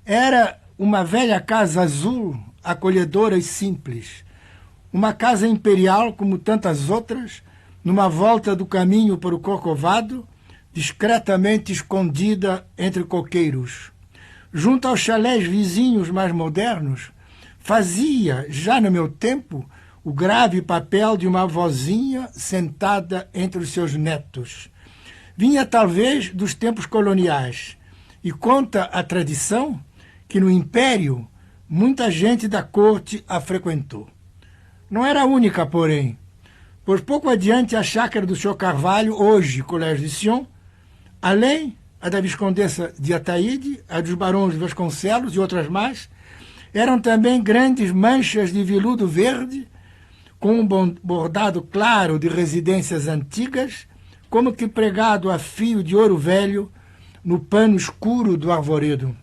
Era uma velha casa azul, acolhedora e simples. Uma casa imperial, como tantas outras, numa volta do caminho para o Corcovado, discretamente escondida entre coqueiros. Junto aos chalés vizinhos mais modernos, fazia, já no meu tempo, o grave papel de uma avózinha sentada entre os seus netos. Vinha talvez dos tempos coloniais e conta a tradição que no Império muita gente da corte a frequentou. Não era a única, porém, pois pouco adiante a chácara do Sr. Carvalho, hoje Colégio de Sion, além a da Viscondessa de Ataíde, a dos Barões de Vasconcelos e outras mais, eram também grandes manchas de veludo verde, com um bordado claro de residências antigas, como que pregado a fio de ouro velho no pano escuro do arvoredo.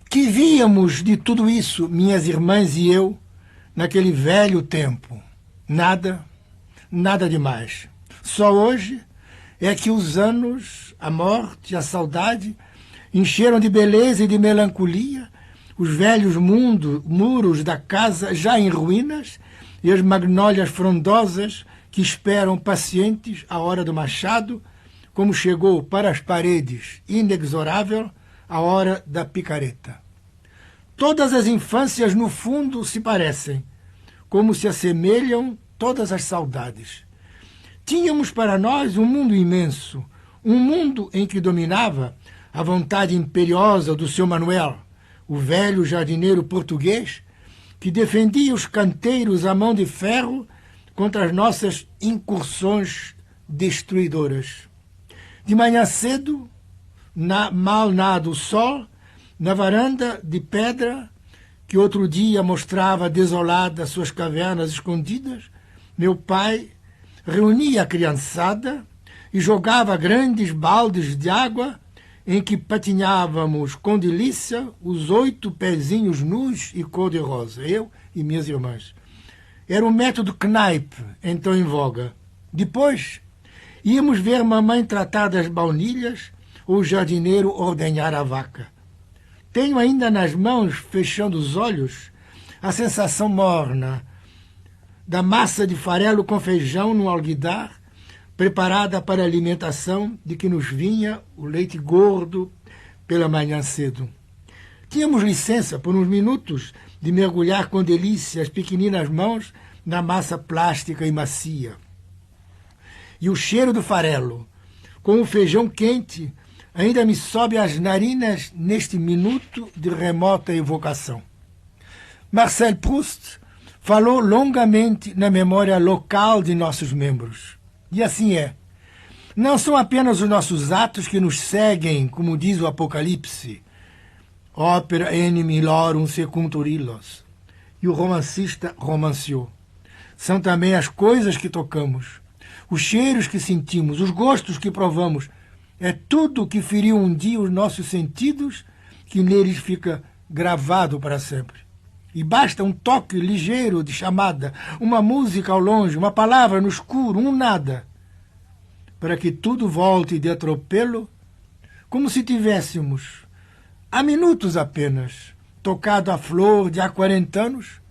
Que víamos de tudo isso, minhas irmãs e eu, naquele velho tempo? Nada, nada demais. Só hoje é que os anos, a morte, a saudade, encheram de beleza e de melancolia os velhos muros da casa já em ruínas e as magnólias frondosas que esperam pacientes a hora do machado, como chegou para as paredes, inexorável, a hora da picareta. Todas as infâncias, no fundo, se parecem, como se assemelham todas as saudades. Tínhamos para nós um mundo imenso, um mundo em que dominava a vontade imperiosa do seu Manuel, o velho jardineiro português, que defendia os canteiros à mão de ferro contra as nossas incursões destruidoras. De manhã cedo, mal nada o sol, na varanda de pedra, que outro dia mostrava desolada suas cavernas escondidas, meu pai reunia a criançada e jogava grandes baldes de água em que patinhávamos com delícia os 8 pezinhos nus e cor-de-rosa, eu e minhas irmãs. Era o método Kneipp, então em voga. Depois, íamos ver mamãe tratar das baunilhas ou o jardineiro ordenhar a vaca. Tenho ainda nas mãos, fechando os olhos, a sensação morna da massa de farelo com feijão no alguidar, preparada para a alimentação de que nos vinha o leite gordo pela manhã cedo. Tínhamos licença por uns minutos de mergulhar com delícia as pequeninas mãos na massa plástica e macia. E o cheiro do farelo, com o feijão quente, ainda me sobe às narinas neste minuto de remota evocação. Marcel Proust falou longamente na memória local de nossos membros. E assim é. Não são apenas os nossos atos que nos seguem, como diz o Apocalipse, opera enim illorum secuntur illos, e o romancista romanciou. São também as coisas que tocamos, os cheiros que sentimos, os gostos que provamos. É tudo que feriu um dia os nossos sentidos, que neles fica gravado para sempre. E basta um toque ligeiro de chamada, uma música ao longe, uma palavra no escuro, um nada, para que tudo volte de atropelo, como se tivéssemos, há minutos apenas, tocado a flor de há 40 anos,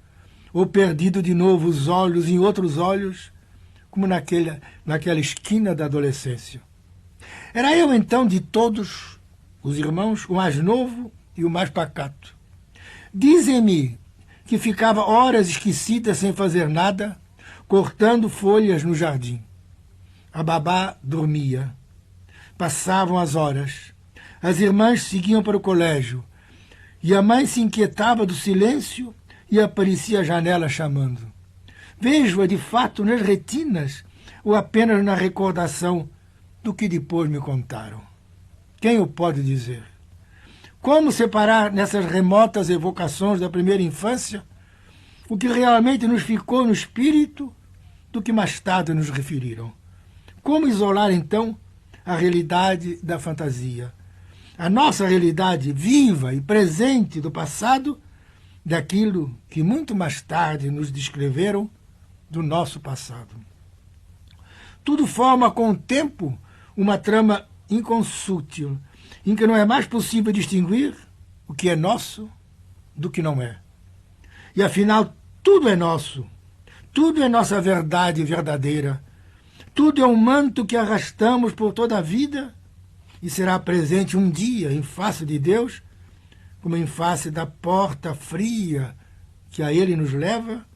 ou perdido de novo os olhos em outros olhos, como naquela esquina da adolescência. Era eu, então, de todos os irmãos, o mais novo e o mais pacato. Dizem-me que ficava horas esquecida sem fazer nada, cortando folhas no jardim. A babá dormia. Passavam as horas. As irmãs seguiam para o colégio. E a mãe se inquietava do silêncio e aparecia à janela chamando. Vejo-a, de fato, nas retinas ou apenas na recordação do que depois me contaram. Quem o pode dizer? Como separar nessas remotas evocações da primeira infância o que realmente nos ficou no espírito do que mais tarde nos referiram? Como isolar, então, a realidade da fantasia, a nossa realidade viva e presente do passado, daquilo que muito mais tarde nos descreveram do nosso passado? Tudo forma, com o tempo, uma trama inconsútil, em que não é mais possível distinguir o que é nosso do que não é. E afinal, tudo é nosso. Tudo é nossa verdade verdadeira. Tudo é um manto que arrastamos por toda a vida e será presente um dia em face de Deus, como em face da porta fria que a Ele nos leva,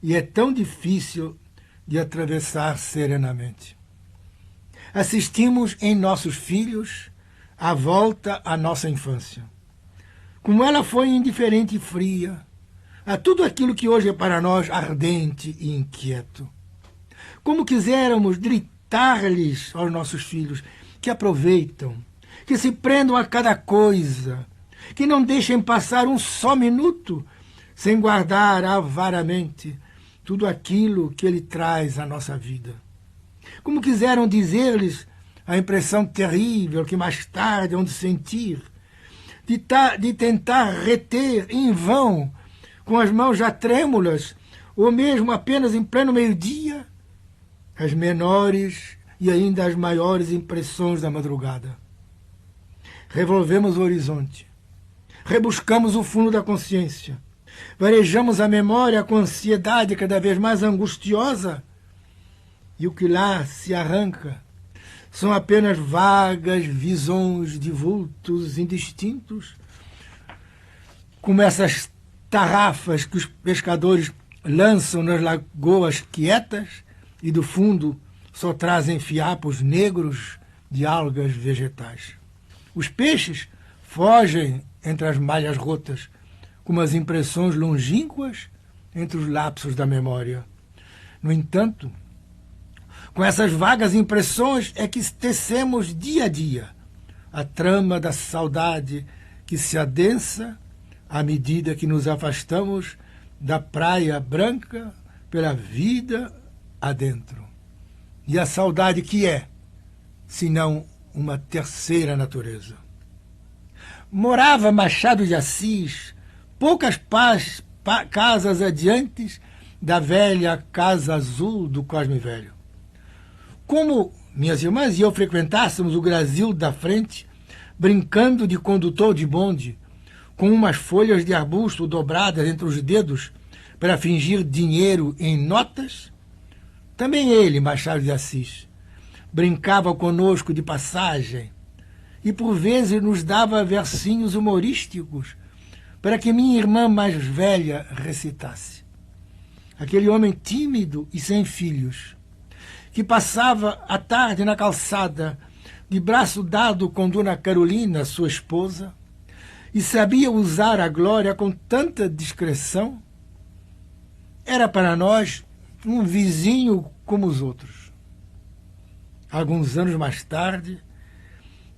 e é tão difícil de atravessar serenamente. Assistimos em nossos filhos a volta à nossa infância. Como ela foi indiferente e fria a tudo aquilo que hoje é para nós ardente e inquieto. Como quiséramos gritar-lhes aos nossos filhos que aproveitam, que se prendam a cada coisa, que não deixem passar um só minuto sem guardar avaramente tudo aquilo que ele traz à nossa vida. Como quiseram dizer-lhes a impressão terrível que mais tarde hão de sentir, de tentar reter em vão, com as mãos já trêmulas, ou mesmo apenas em pleno meio-dia, as menores e ainda as maiores impressões da madrugada. Revolvemos o horizonte, rebuscamos o fundo da consciência, varejamos a memória com ansiedade cada vez mais angustiosa, e o que lá se arranca são apenas vagas visões de vultos indistintos, como essas tarrafas que os pescadores lançam nas lagoas quietas e do fundo só trazem fiapos negros de algas vegetais. Os peixes fogem entre as malhas rotas, como as impressões longínquas entre os lapsos da memória. No entanto, com essas vagas impressões é que tecemos dia a dia a trama da saudade que se adensa à medida que nos afastamos da praia branca pela vida adentro. E a saudade que é, senão uma terceira natureza. Morava Machado de Assis, poucas casas adiante da velha Casa Azul do Cosme Velho. Como minhas irmãs e eu frequentássemos o Brasil da frente, brincando de condutor de bonde, com umas folhas de arbusto dobradas entre os dedos para fingir dinheiro em notas, também ele, Machado de Assis, brincava conosco de passagem e por vezes nos dava versinhos humorísticos para que minha irmã mais velha recitasse. Aquele homem tímido e sem filhos, que passava a tarde na calçada, de braço dado com Dona Carolina, sua esposa, e sabia usar a glória com tanta discrição, era para nós um vizinho como os outros. Alguns anos mais tarde,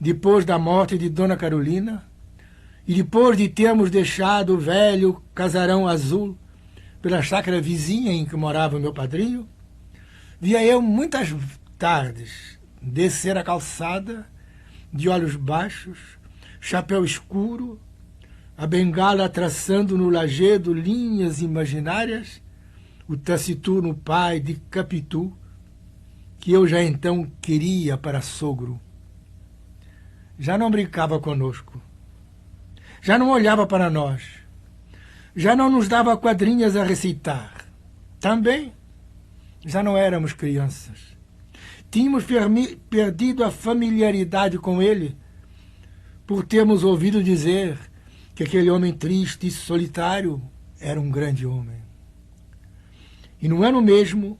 depois da morte de Dona Carolina, e depois de termos deixado o velho casarão azul pela chácara vizinha em que morava meu padrinho, via eu muitas tardes descer a calçada, de olhos baixos, chapéu escuro, a bengala traçando no lajedo linhas imaginárias, o taciturno pai de Capitu, que eu já então queria para sogro. Já não brincava conosco, já não olhava para nós, já não nos dava quadrinhas a recitar. Também já não éramos crianças. Tínhamos perdido a familiaridade com ele por termos ouvido dizer que aquele homem triste e solitário era um grande homem. E no ano mesmo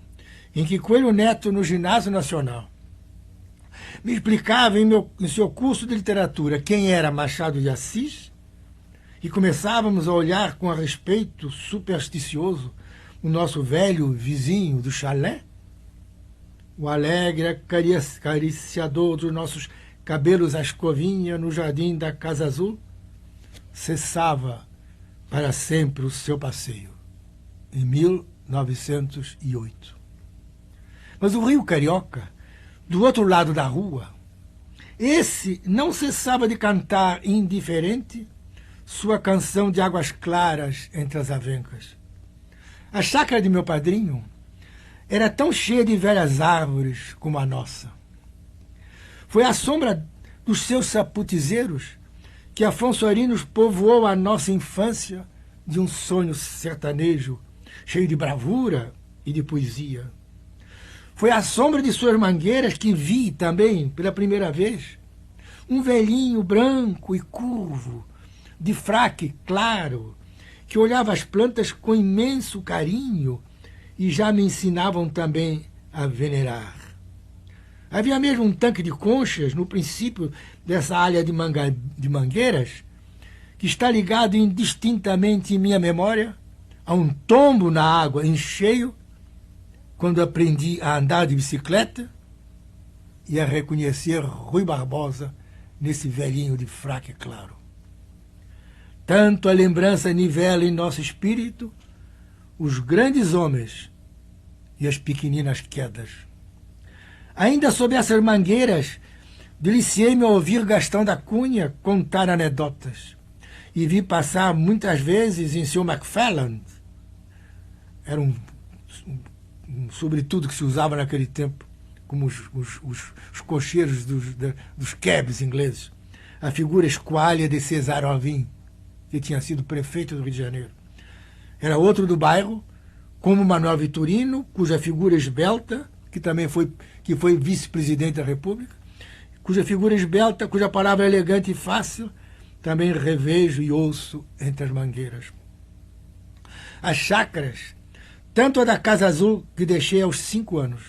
em que Coelho Neto, no Ginásio Nacional, me explicava em seu curso de literatura quem era Machado de Assis, e começávamos a olhar com respeito supersticioso o nosso velho vizinho do chalé, o alegre acariciador dos nossos cabelos à escovinha no jardim da Casa Azul, cessava para sempre o seu passeio, em 1908. Mas o Rio Carioca, do outro lado da rua, esse não cessava de cantar indiferente sua canção de águas claras entre as avencas. A chácara de meu padrinho era tão cheia de velhas árvores como a nossa. Foi à sombra dos seus saputizeiros que Afonso Arinos povoou a nossa infância de um sonho sertanejo, cheio de bravura e de poesia. Foi à sombra de suas mangueiras que vi também, pela primeira vez, um velhinho branco e curvo, de fraque claro, que olhava as plantas com imenso carinho e já me ensinavam também a venerar. Havia mesmo um tanque de conchas no princípio dessa área de mangueiras, que está ligado indistintamente em minha memória a um tombo na água em cheio, quando aprendi a andar de bicicleta e a reconhecer Rui Barbosa nesse velhinho de fraque claro. Tanto a lembrança nivela em nosso espírito os grandes homens e as pequeninas quedas. Ainda sob essas mangueiras, deliciei-me a ouvir Gastão da Cunha contar anedotas e vi passar muitas vezes em seu McFarland. Era um sobretudo que se usava naquele tempo, como os cocheiros dos cabs ingleses, a figura esquálida de César Alvim, que tinha sido prefeito do Rio de Janeiro. Era outro do bairro, como Manuel Vitorino, cuja figura esbelta, que foi vice-presidente da República, cuja figura esbelta, cuja palavra elegante e fácil, também revejo e ouço entre as mangueiras. As chácaras, tanto a da Casa Azul, que deixei aos 5 anos,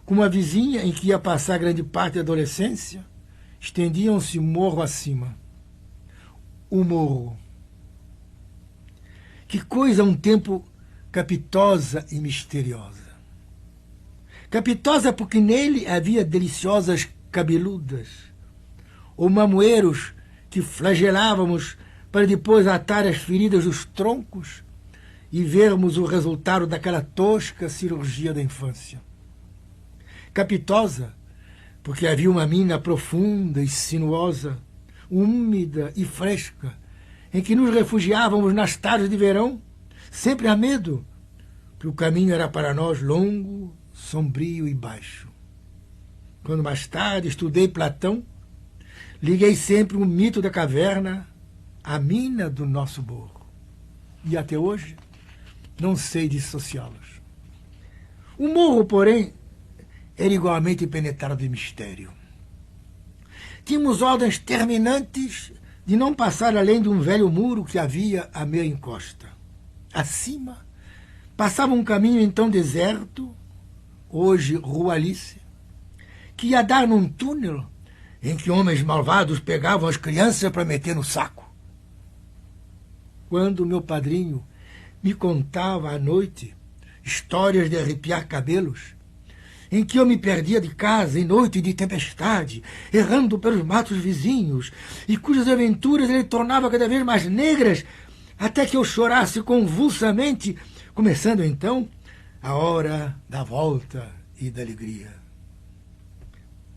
como a vizinha em que ia passar grande parte da adolescência, estendiam-se morro acima. O morro. Que coisa um tempo capitosa e misteriosa. Capitosa porque nele havia deliciosas cabeludas, ou mamoeiros que flagelávamos para depois atar as feridas dos troncos e vermos o resultado daquela tosca cirurgia da infância. Capitosa porque havia uma mina profunda e sinuosa, úmida e fresca, em que nos refugiávamos nas tardes de verão, sempre a medo, que o caminho era para nós longo, sombrio e baixo. Quando mais tarde estudei Platão, liguei sempre o mito da caverna à mina do nosso morro. E até hoje não sei dissociá-los. O morro, porém, era igualmente penetrado de mistério. Tínhamos ordens terminantes de não passar além de um velho muro que havia à meia encosta. Acima, passava um caminho então deserto, hoje Rua Alice, que ia dar num túnel em que homens malvados pegavam as crianças para meter no saco. Quando meu padrinho me contava à noite histórias de arrepiar cabelos, em que eu me perdia de casa em noite de tempestade, errando pelos matos vizinhos, e cujas aventuras ele tornava cada vez mais negras, até que eu chorasse convulsamente, começando então a hora da volta e da alegria.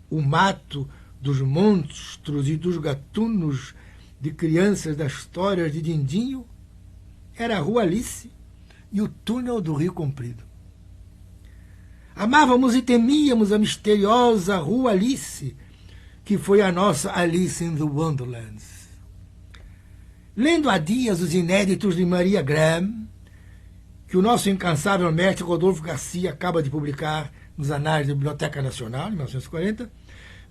O mato dos monstros e dos gatunos de crianças das histórias de Dindinho era a Rua Alice e o túnel do Rio Comprido. Amávamos e temíamos a misteriosa Rua Alice, que foi a nossa Alice in the Wonderlands. Lendo há dias os inéditos de Maria Graham, que o nosso incansável mestre Rodolfo Garcia acaba de publicar nos Anais da Biblioteca Nacional, em 1940,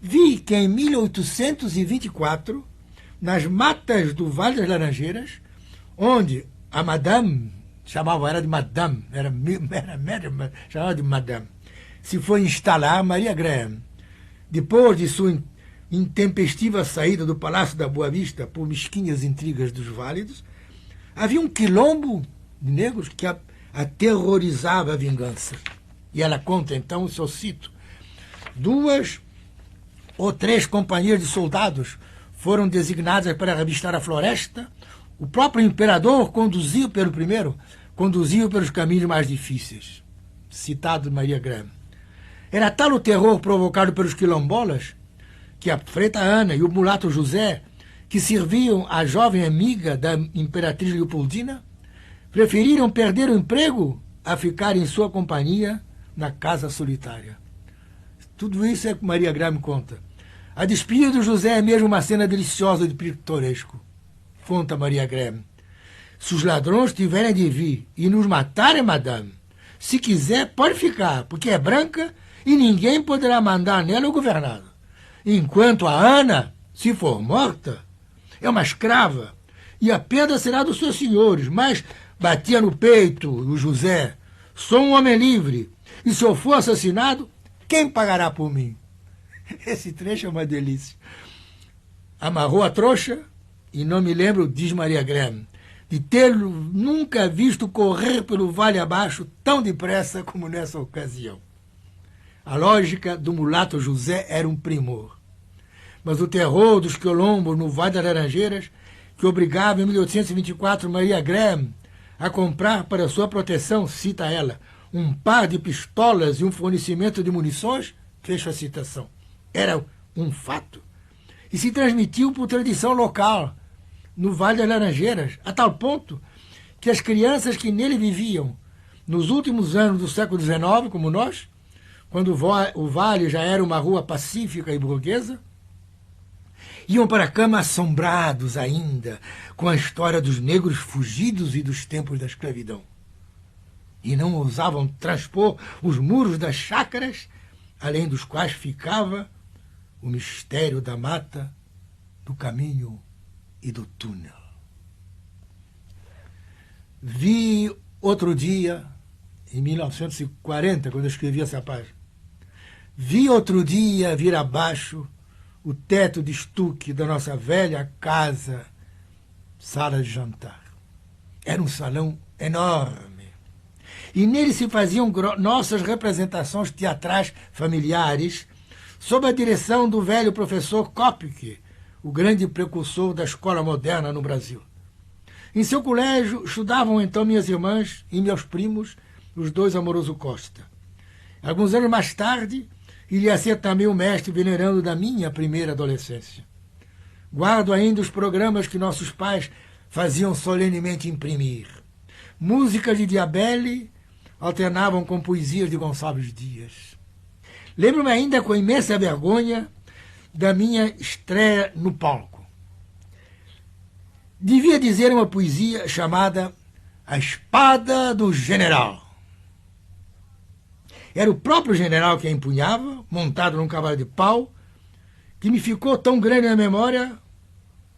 vi que em 1824, nas matas do Vale das Laranjeiras, onde a Madame, chamava ela de Madame, chamava de Madame, se foi instalar Maria Graham, depois de sua intempestiva saída do Palácio da Boa Vista por mesquinhas intrigas dos válidos, havia um quilombo de negros que aterrorizava a vingança. E ela conta, então, o seu cito: 2 ou 3 companhias de soldados foram designadas para revistar a floresta. O próprio imperador conduziu pelos caminhos mais difíceis. Citado de Maria Graham. Era tal o terror provocado pelos quilombolas que a freita Ana e o mulato José, que serviam a jovem amiga da imperatriz Leopoldina, preferiram perder o emprego a ficar em sua companhia na casa solitária. Tudo isso é que Maria Graham conta. A despedida do José é mesmo uma cena deliciosa de pitoresco, conta Maria Graham. Se os ladrões tiverem de vir e nos matarem, madame, se quiser, pode ficar, porque é branca e ninguém poderá mandar nela o governado. Enquanto a Ana, se for morta, é uma escrava e a perda será dos seus senhores. Mas batia no peito o José: sou um homem livre e se eu for assassinado, quem pagará por mim? Esse trecho é uma delícia. Amarrou a trouxa e não me lembro, diz Maria Graham, de tê-lo nunca visto correr pelo vale abaixo tão depressa como nessa ocasião. A lógica do mulato José era um primor. Mas o terror dos quilombos no Vale das Laranjeiras, que obrigava em 1824 Maria Graham a comprar para sua proteção, cita ela, um par de pistolas e um fornecimento de munições, fecha a citação. Era um fato. E se transmitiu por tradição local, no Vale das Laranjeiras, a tal ponto que as crianças que nele viviam nos últimos anos do século XIX, como nós, quando o Vale já era uma rua pacífica e burguesa, iam para a cama assombrados ainda com a história dos negros fugidos e dos tempos da escravidão. E não ousavam transpor os muros das chácaras, além dos quais ficava o mistério da mata, do caminho e do túnel. Vi outro dia, em 1940, quando eu escrevi essa página, vi outro dia vir abaixo o teto de estuque da nossa velha casa, sala de jantar. Era um salão enorme. E nele se faziam nossas representações teatrais familiares, sob a direção do velho professor Kopke, o grande precursor da escola moderna no Brasil. Em seu colégio estudavam então minhas irmãs e meus primos, os dois Amoroso Costa. Alguns anos mais tarde, ele ia ser também o mestre venerando da minha primeira adolescência. Guardo ainda os programas que nossos pais faziam solenemente imprimir. Músicas de Diabelli alternavam com poesias de Gonçalves Dias. Lembro-me ainda com imensa vergonha da minha estreia no palco. Devia dizer uma poesia chamada A Espada do General. Era o próprio general que a empunhava, montado num cavalo de pau, que me ficou tão grande na memória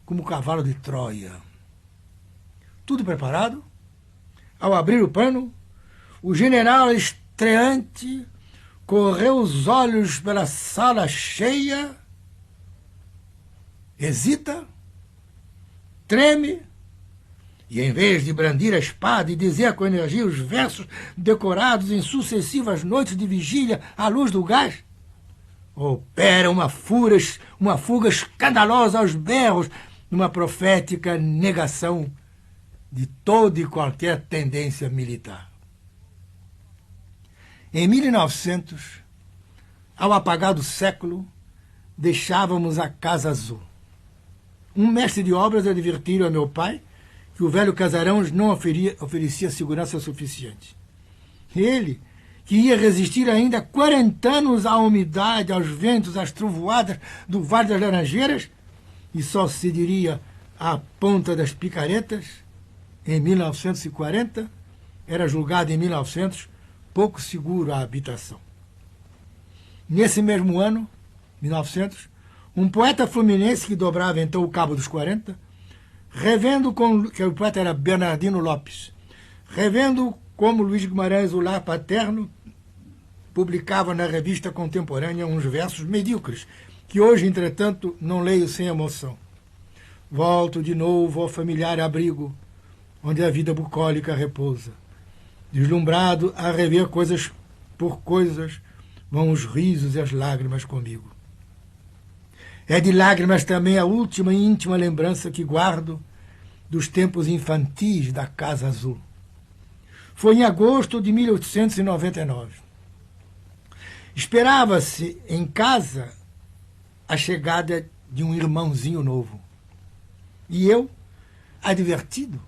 como o cavalo de Troia. Tudo preparado. Ao abrir o pano, o general estreante correu os olhos pela sala cheia, hesita, treme, e em vez de brandir a espada e dizer com energia os versos decorados em sucessivas noites de vigília à luz do gás, opera uma fuga escandalosa aos berros, numa profética negação de toda e qualquer tendência militar. Em 1900, ao apagar do século, deixávamos a Casa Azul. Um mestre de obras advertiu a meu pai que o velho casarão não oferecia segurança suficiente. Ele, que ia resistir ainda 40 anos à umidade, aos ventos, às trovoadas do Vale das Laranjeiras, e só se diria à ponta das picaretas, em 1940, era julgado em 1900 pouco seguro a habitação. Nesse mesmo ano, 1900, um poeta fluminense que dobrava então o Cabo dos 40, que o poeta era Bernardino Lopes, revendo como Luiz Guimarães, o lar paterno, publicava na revista contemporânea uns versos medíocres, que hoje, entretanto, não leio sem emoção. Volto de novo ao familiar abrigo, onde a vida bucólica repousa. Deslumbrado a rever coisas por coisas, vão os risos e as lágrimas comigo. É de lágrimas também a última e íntima lembrança que guardo dos tempos infantis da Casa Azul. Foi em agosto de 1899. Esperava-se em casa a chegada de um irmãozinho novo. E eu, advertido,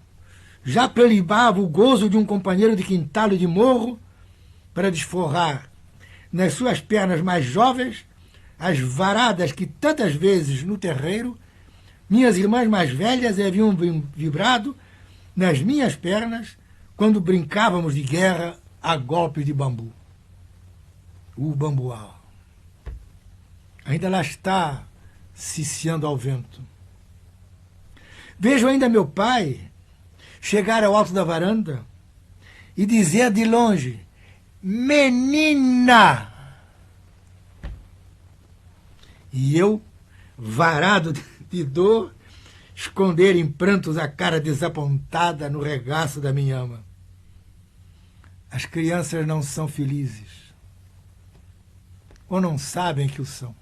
já prelibava o gozo de um companheiro de quintal e de morro para desforrar nas suas pernas mais jovens as varadas que tantas vezes no terreiro minhas irmãs mais velhas haviam vibrado nas minhas pernas quando brincávamos de guerra a golpes de bambu. O bambuá ainda lá está, ciciando ao vento. Vejo ainda meu pai chegar ao alto da varanda e dizer de longe: menina! E eu, varado de dor, esconder em prantos a cara desapontada no regaço da minha ama. As crianças não são felizes, ou não sabem que o são.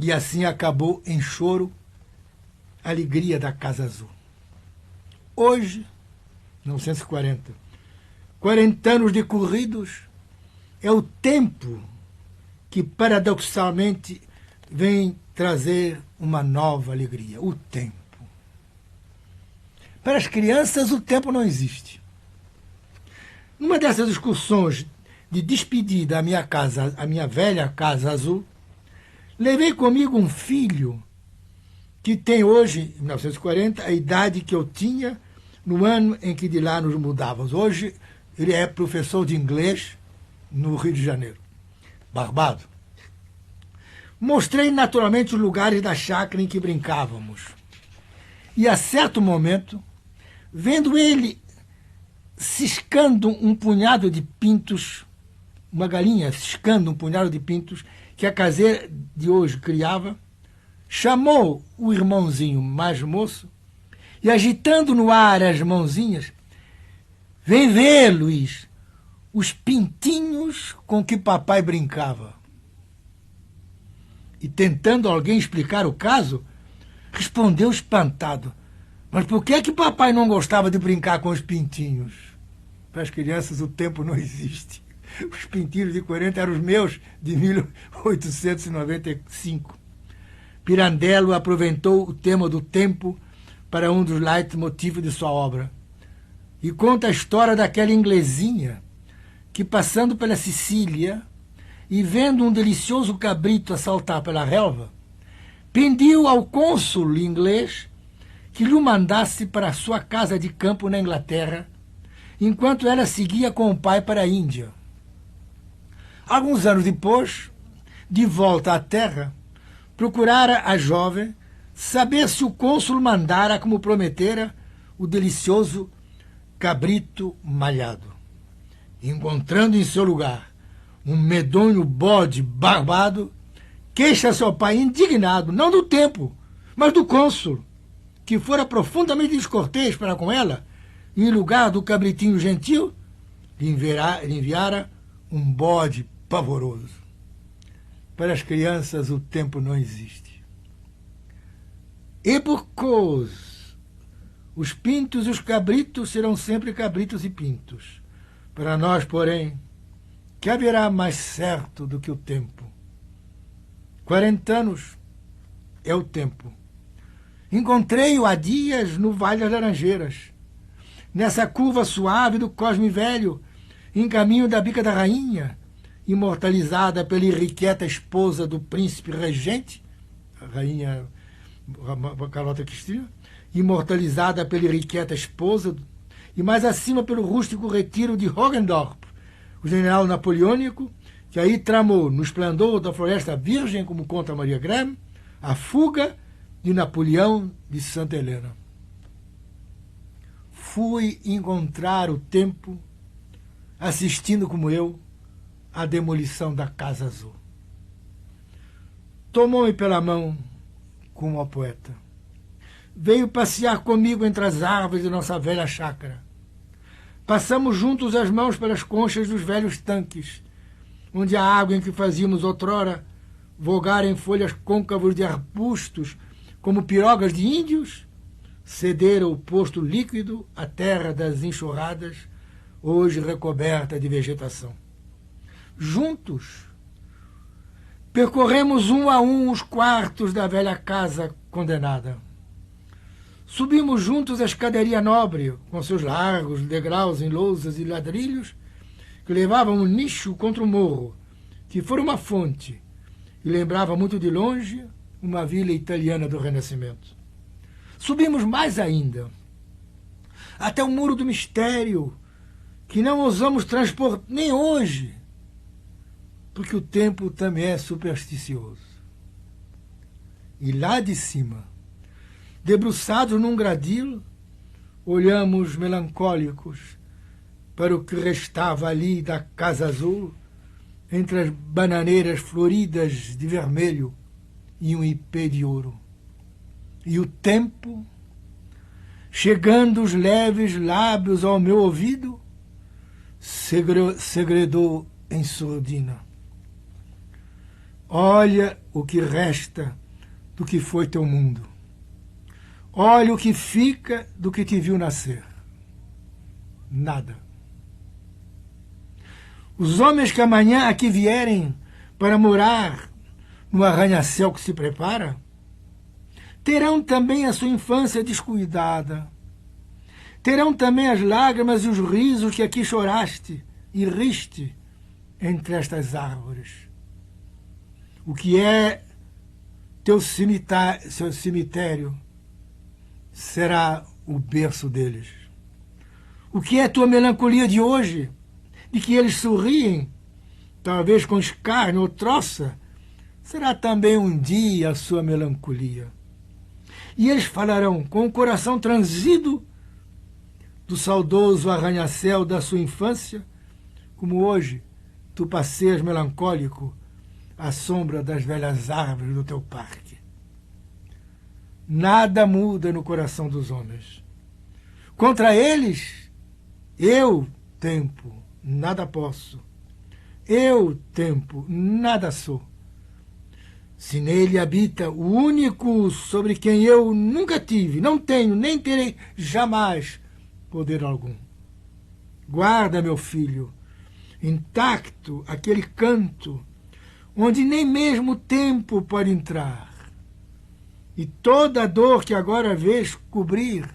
E assim acabou em choro a alegria da Casa Azul. Hoje, 1940, 40 anos decorridos, é o tempo que paradoxalmente vem trazer uma nova alegria, o tempo. Para as crianças, o tempo não existe. Numa dessas excursões de despedida à minha casa, à minha velha Casa Azul, levei comigo um filho que tem hoje, em 1940, a idade que eu tinha no ano em que de lá nos mudávamos. Hoje ele é professor de inglês no Rio de Janeiro. Barbado. Mostrei naturalmente os lugares da chácara em que brincávamos. E a certo momento, vendo ele ciscando um punhado de pintos, uma galinha ciscando um punhado de pintos que a caseira de hoje criava, chamou o irmãozinho mais moço e, agitando no ar as mãozinhas: vem ver, Luiz, os pintinhos com que papai brincava. E, tentando alguém explicar o caso, respondeu espantado: mas por que é que papai não gostava de brincar com os pintinhos? Para as crianças o tempo não existe. Os pintinhos de 40 eram os meus de 1895. Pirandello aproveitou o tema do tempo para um dos leitmotivos de sua obra e conta a história daquela inglesinha que, passando pela Sicília e vendo um delicioso cabrito a saltar pela relva, pediu ao cônsul inglês que lhe mandasse para a sua casa de campo na Inglaterra, enquanto ela seguia com o pai para a Índia. Alguns anos depois, de volta à terra, procurara a jovem saber se o cônsul mandara, como prometera, o delicioso cabrito malhado. Encontrando em seu lugar um medonho bode barbado, queixa-se ao pai indignado, não do tempo, mas do cônsul, que fora profundamente descortês para com ela, e em lugar do cabritinho gentil, lhe enviara um bode pavoroso. Para as crianças o tempo não existe. E por causa, os pintos e os cabritos serão sempre cabritos e pintos. Para nós, porém, que haverá mais certo do que o tempo? 40 anos é o tempo. Encontrei-o há dias no Vale das Laranjeiras, nessa curva suave do Cosme Velho, em caminho da Bica da Rainha, imortalizada pela irrequieta esposa do príncipe regente, a rainha Carlota Cristina, imortalizada pela irrequieta esposa, e mais acima pelo rústico retiro de Hogendorp, o general napoleônico, que aí tramou, no esplendor da Floresta Virgem, como conta Maria Graham, a fuga de Napoleão de Santa Helena. Fui encontrar o tempo assistindo, como eu, à demolição da Casa Azul. Tomou-me pela mão como a poeta. Veio passear comigo entre as árvores de nossa velha chácara. Passamos juntos as mãos pelas conchas dos velhos tanques, onde a água em que fazíamos outrora vogar em folhas côncavos de arbustos como pirogas de índios, cedera o posto líquido à terra das enxurradas, hoje recoberta de vegetação. Juntos, percorremos um a um os quartos da velha casa condenada. Subimos juntos a escadaria nobre, com seus largos degraus em lousas e ladrilhos, que levavam um nicho contra o morro, que fora uma fonte, e lembrava muito de longe uma vila italiana do Renascimento. Subimos mais ainda, até o Muro do Mistério, que não ousamos transpor nem hoje, porque o tempo também é supersticioso. E lá de cima, debruçados num gradil, olhamos melancólicos para o que restava ali da Casa Azul, entre as bananeiras floridas de vermelho e um ipê de ouro. E o tempo, chegando os leves lábios ao meu ouvido, segredou em surdina. Olha o que resta do que foi teu mundo. Olha o que fica do que te viu nascer. Nada. Os homens que amanhã aqui vierem para morar no arranha-céu que se prepara, terão também a sua infância descuidada. Terão também as lágrimas e os risos que aqui choraste e riste entre estas árvores. O que é seu cemitério será o berço deles. O que é tua melancolia de hoje, de que eles sorriem, talvez com escárnio ou troça, será também um dia a sua melancolia. E eles falarão com o coração transido do saudoso arranha-céu da sua infância, como hoje tu passeias melancólico à sombra das velhas árvores do teu parque. Nada muda no coração dos homens. Contra eles, eu, tempo, nada posso. Eu, tempo, nada sou. Se nele habita o único sobre quem eu nunca tive, não tenho, nem terei jamais poder algum. Guarda, meu filho, intacto aquele canto onde nem mesmo o tempo pode entrar. E toda a dor que agora vês cobrir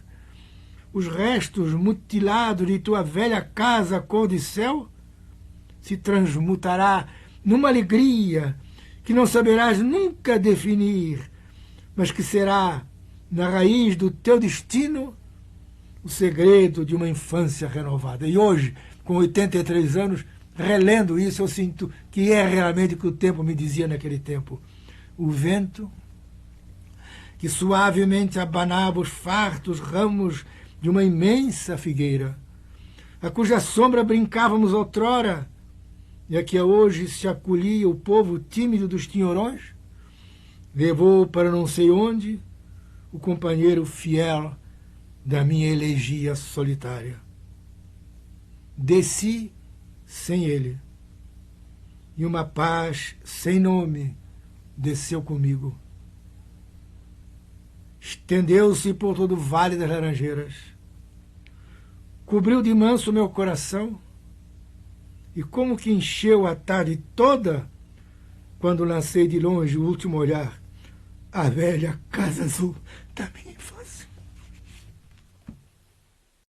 os restos mutilados de tua velha casa cor de céu se transmutará numa alegria que não saberás nunca definir, mas que será, na raiz do teu destino, o segredo de uma infância renovada. E hoje, com 83 anos, relendo isso, eu sinto que é realmente o que o tempo me dizia naquele tempo. O vento que suavemente abanava os fartos ramos de uma imensa figueira, a cuja sombra brincávamos outrora, e a que hoje se acolhia o povo tímido dos tinhorões, levou para não sei onde o companheiro fiel da minha elegia solitária. Desci sem ele, e uma paz sem nome desceu comigo. Estendeu-se por todo o vale das Laranjeiras, cobriu de manso meu coração, e como que encheu a tarde toda, quando lancei de longe o último olhar, a velha Casa Azul da minha infância.